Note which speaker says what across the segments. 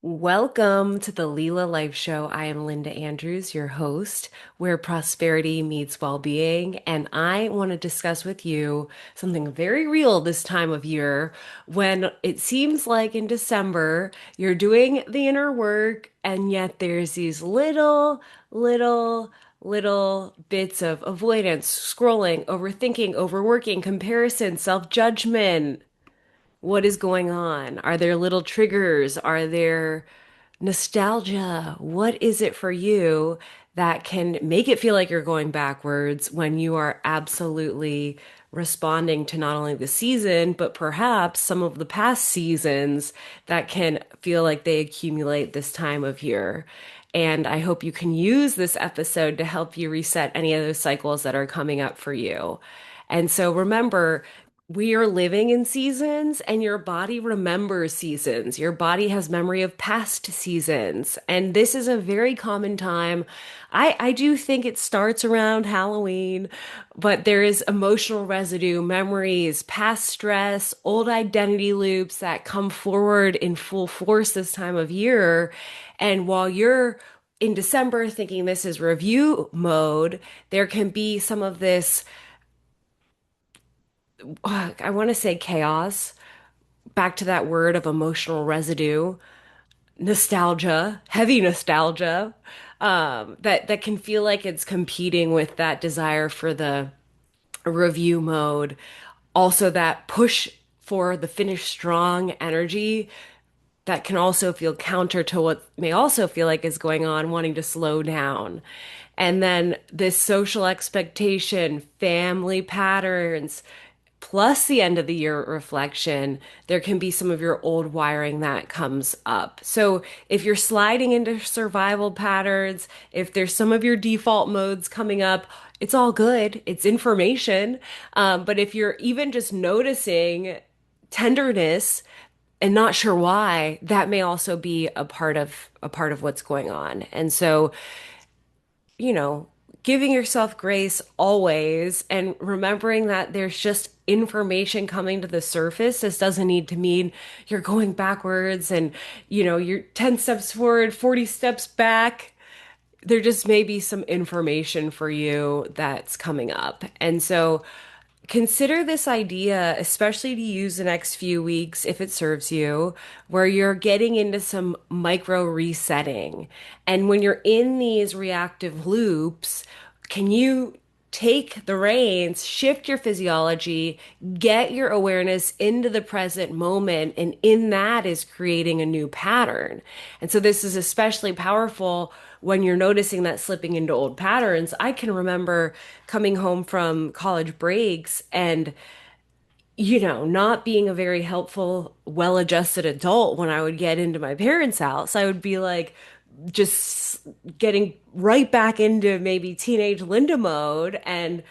Speaker 1: Welcome to the Leela Life Show. I am Linda Andrews, your host, where prosperity meets well-being. And I want to discuss with you something very real this time of year when it seems like in December you're doing the inner work, and yet there's these little bits of avoidance, scrolling, overthinking, overworking, comparison, self-judgment. What is going on? Are there little triggers? Are there nostalgia? What is it for you that can make it feel like you're going backwards when you are absolutely responding to not only the season, but perhaps some of the past seasons that can feel like they accumulate this time of year? And I hope you can use this episode to help you reset any of those cycles that are coming up for you. And so remember, we are living in seasons, and your body remembers seasons. Your body has memory of past seasons. And this is a very common time. I do think it starts around Halloween, but there is emotional residue, memories, past stress, old identity loops that come forward in full force this time of year. And while you're in December thinking this is review mode, there can be some of this I want to say chaos, back to that word of emotional residue, nostalgia, heavy nostalgia, that can feel like it's competing with that desire for the review mode. Also, that push for the finish strong energy that can also feel counter to what may also feel like is going on, wanting to slow down. And then this social expectation, family patterns, plus the end of the year reflection, there can be some of your old wiring that comes up. So if you're sliding into survival patterns, if there's some of your default modes coming up, it's all good. It's information. But if you're even just noticing tenderness and not sure why, that may also be a part of what's going on. And so, you know, giving yourself grace always and remembering that there's just information coming to the surface. This doesn't need to mean you're going backwards and, you're 10 steps forward, 40 steps back. There just may be some information for you that's coming up. And so, consider this idea, especially to use the next few weeks if it serves you, where you're getting into some micro resetting. And when you're in these reactive loops, can you take the reins, shift your physiology, get your awareness into the present moment? And in that is creating a new pattern. And so this is especially powerful when you're noticing that slipping into old patterns. I can remember coming home from college breaks and, not being a very helpful, well-adjusted adult when I would get into my parents' house. I would be like, just getting right back into maybe teenage Linda mode. And,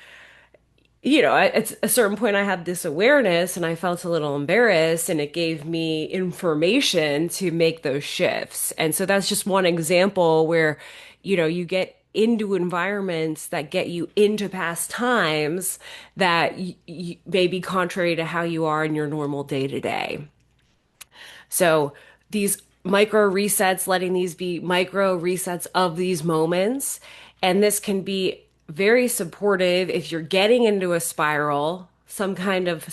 Speaker 1: at a certain point, I had this awareness and I felt a little embarrassed, and it gave me information to make those shifts. And so that's just one example where, you get into environments that get you into past times that may be contrary to how you are in your normal day to day. So these micro resets, letting these be micro resets of these moments. And this can be very supportive if you're getting into a spiral, some kind of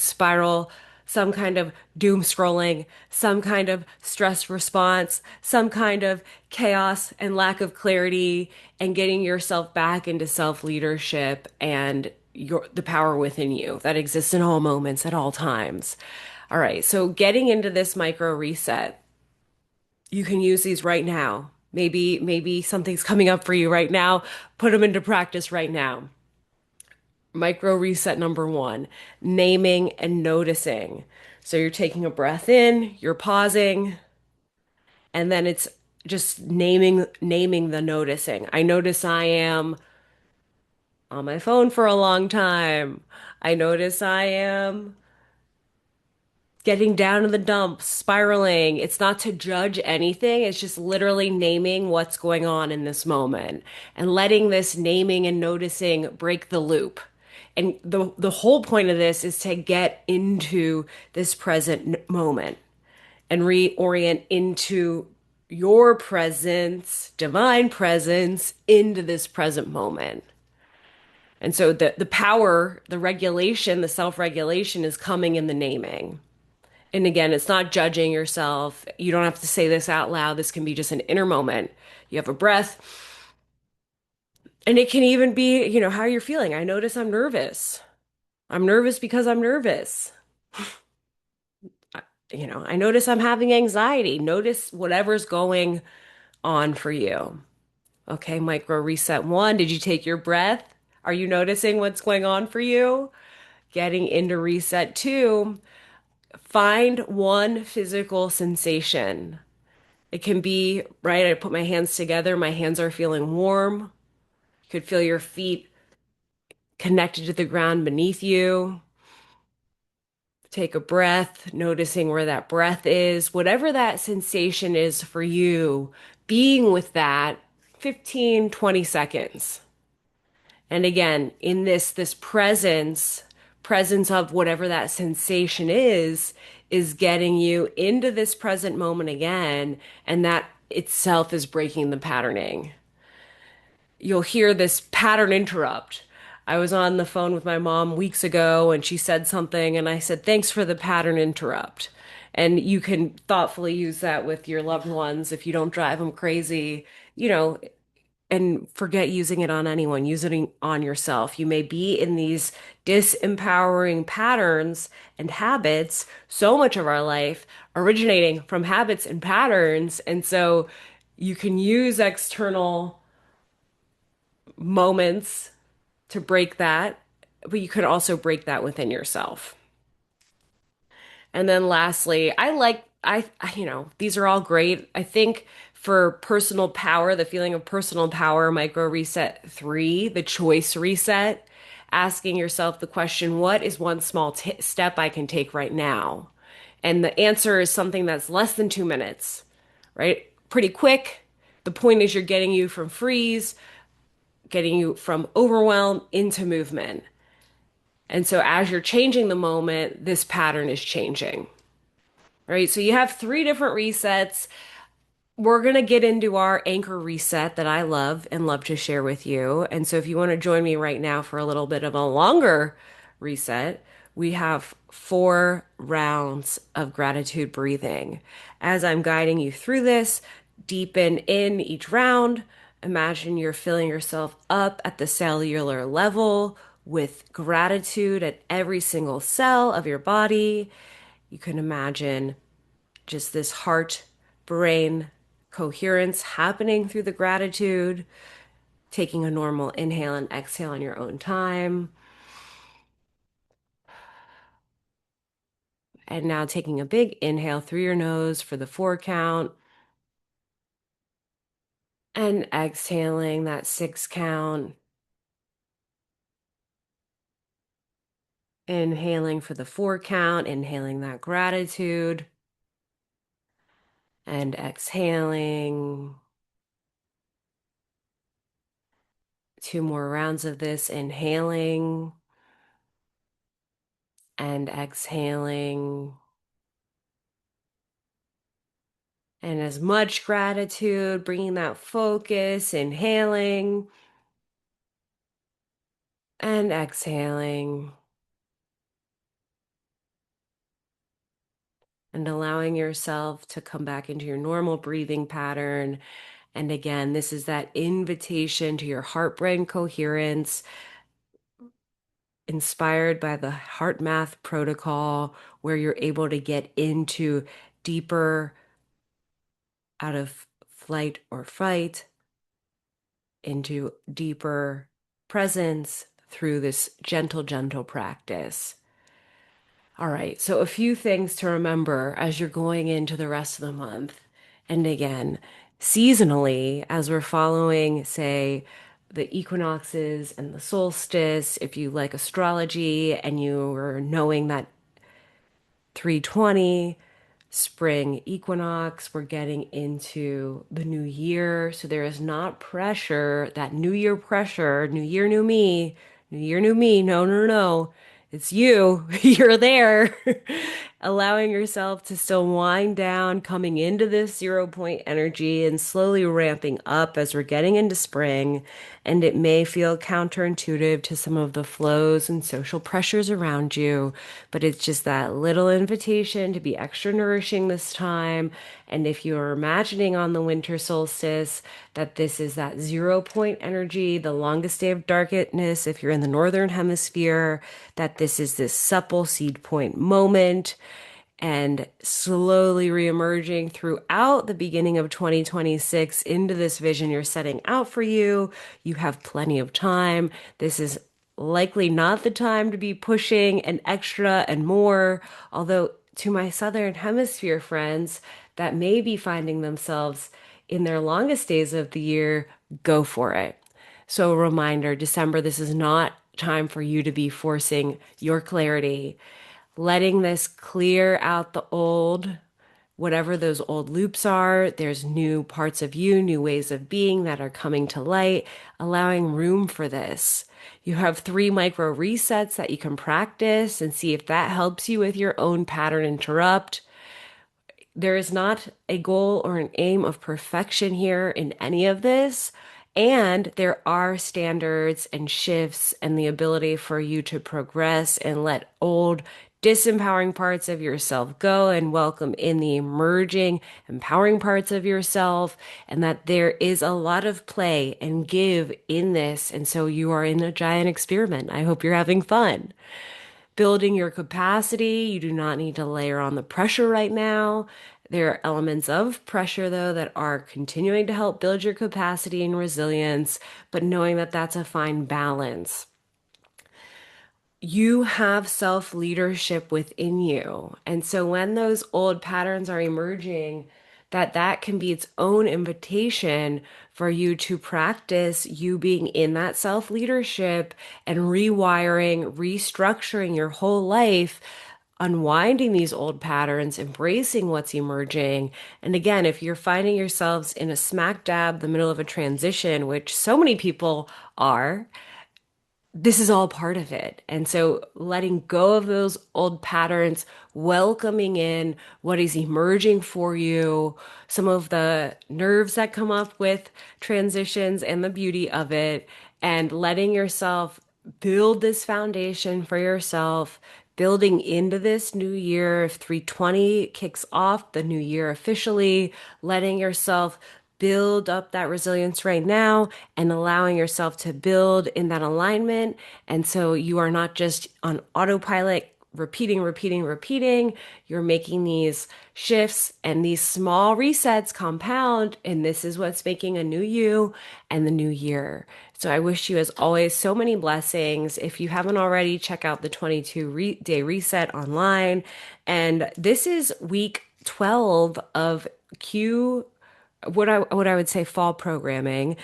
Speaker 1: doom scrolling, some kind of stress response, some kind of chaos and lack of clarity, and getting yourself back into self leadership and the power within you that exists in all moments at all times. All right, so getting into this micro reset, you can use these right now. Maybe something's coming up for you right now. Put them into practice right now. Micro reset number one, naming and noticing. So you're taking a breath in, you're pausing, and then it's just naming the noticing. I notice I am on my phone for a long time. I notice I am getting down in the dumps, spiraling. It's not to judge anything. It's just literally naming what's going on in this moment and letting this naming and noticing break the loop. And the whole point of this is to get into this present moment and reorient into your presence, divine presence, into this present moment. And so the power, the regulation, the self-regulation is coming in the naming. And again, it's not judging yourself. You don't have to say this out loud. This can be just an inner moment. You have a breath, and it can even be, how you're feeling. I notice I'm nervous. I'm nervous because I'm nervous. I notice I'm having anxiety. Notice whatever's going on for you. Okay, micro reset one. Did you take your breath? Are you noticing what's going on for you? Getting into reset two, find one physical sensation. It can be, right? I put my hands together, my hands are feeling warm. You could feel your feet connected to the ground beneath you. Take a breath, noticing where that breath is, whatever that sensation is for you, being with that 15, 20 seconds. And again, in this presence of whatever that sensation is getting you into this present moment again, and that itself is breaking the patterning. You'll hear this pattern interrupt. I was on the phone with my mom weeks ago and she said something and I said, "Thanks for the pattern interrupt." And you can thoughtfully use that with your loved ones if you don't drive them crazy, you know, and forget using it on anyone, use it on yourself. You may be in these disempowering patterns and habits, so much of our life originating from habits and patterns. And so you can use external moments to break that, but you could also break that within yourself. And then lastly, these are all great. I think for personal power, the feeling of personal power, micro reset three, the choice reset, asking yourself the question, what is one small step I can take right now? And the answer is something that's less than 2 minutes, right? Pretty quick. The point is you're getting you from freeze, getting you from overwhelm into movement. And so as you're changing the moment, this pattern is changing, right? So you have three different resets. We're going to get into our anchor reset that I love and love to share with you. And so if you want to join me right now for a little bit of a longer reset, we have 4 rounds of gratitude breathing. As I'm guiding you through this, deepen in each round. Imagine you're filling yourself up at the cellular level with gratitude at every single cell of your body. You can imagine just this heart brain coherence happening through the gratitude, taking a normal inhale and exhale on your own time. And now taking a big inhale through your nose for the 4 count and exhaling that 6 count. Inhaling for the 4 count, inhaling that gratitude and exhaling. 2 more rounds of this, inhaling and exhaling. And as much gratitude, bringing that focus, inhaling and exhaling, and allowing yourself to come back into your normal breathing pattern. And again, this is that invitation to your heart brain coherence, inspired by the heart math protocol, where you're able to get into deeper out of flight or fight into deeper presence through this gentle, gentle practice. All right, so a few things to remember as you're going into the rest of the month. And again, seasonally, as we're following, say, the equinoxes and the solstice, if you like astrology and you are knowing that 320 spring equinox, we're getting into the new year. So there is not pressure, that new year pressure, new year, new me, new year, new me. No, no, no. It's you. You're there. allowing yourself to still wind down, coming into this 0 point energy and slowly ramping up as we're getting into spring. And it may feel counterintuitive to some of the flows and social pressures around you, but it's just that little invitation to be extra nourishing this time. And if you're imagining on the winter solstice that this is that 0 point energy, the longest day of darkness, if you're in the northern hemisphere, that this is this supple seed point moment and slowly reemerging throughout the beginning of 2026 into this vision you're setting out for you. You have plenty of time. This is likely not the time to be pushing an extra and more, although to my southern hemisphere friends that may be finding themselves in their longest days of the year, go for it. So, a reminder, December, this is not time for you to be forcing your clarity, letting this clear out the old, whatever those old loops are. There's new parts of you, new ways of being that are coming to light, allowing room for this. You have 3 micro resets that you can practice and see if that helps you with your own pattern interrupt. There is not a goal or an aim of perfection here in any of this. And there are standards and shifts and the ability for you to progress and let old disempowering parts of yourself go and welcome in the emerging empowering parts of yourself, and that there is a lot of play and give in this. And so you are in a giant experiment. I hope you're having fun building your capacity. You do not need to layer on the pressure right now. There are elements of pressure, though, that are continuing to help build your capacity and resilience, but knowing that that's a fine balance. You have self leadership within you. And so when those old patterns are emerging, that can be its own invitation for you to practice you being in that self leadership and rewiring, restructuring your whole life, unwinding these old patterns, embracing what's emerging. And again, if you're finding yourselves in a smack dab the middle of a transition, which so many people are, this is all part of it. And so letting go of those old patterns, welcoming in what is emerging for you, some of the nerves that come up with transitions and the beauty of it, and letting yourself build this foundation for yourself, building into this new year. If 320 kicks off the new year officially, letting yourself build up that resilience right now and allowing yourself to build in that alignment. And so you are not just on autopilot, repeating, repeating, repeating. You're making these shifts, and these small resets compound. And this is what's making a new you and the new year. So I wish you, as always, so many blessings. If you haven't already, check out the 22-day reset online. And this is week 12 of Q what I would say fall programming,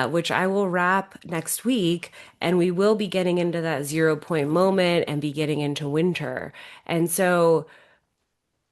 Speaker 1: which I will wrap next week, and we will be getting into that 0 point moment and be getting into winter. And so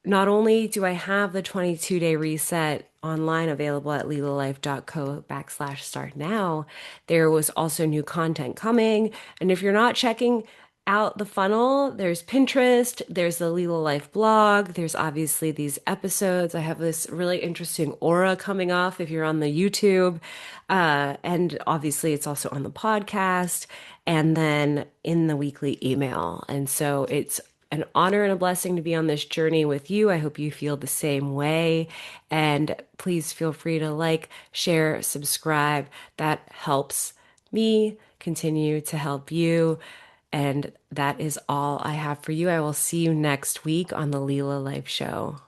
Speaker 1: not only do I have the 22-day reset online available at lilalife.co/start now, there was also new content coming. And if you're not checking out the funnel, there's Pinterest, there's the Lila Life blog, there's obviously these episodes. I have this really interesting aura coming off if you're on the YouTube. And obviously, it's also on the podcast and then in the weekly email. And so it's an honor and a blessing to be on this journey with you. I hope you feel the same way. And please feel free to like, share, subscribe. That helps me continue to help you. And that is all I have for you. I will see you next week on the Lila Life Show.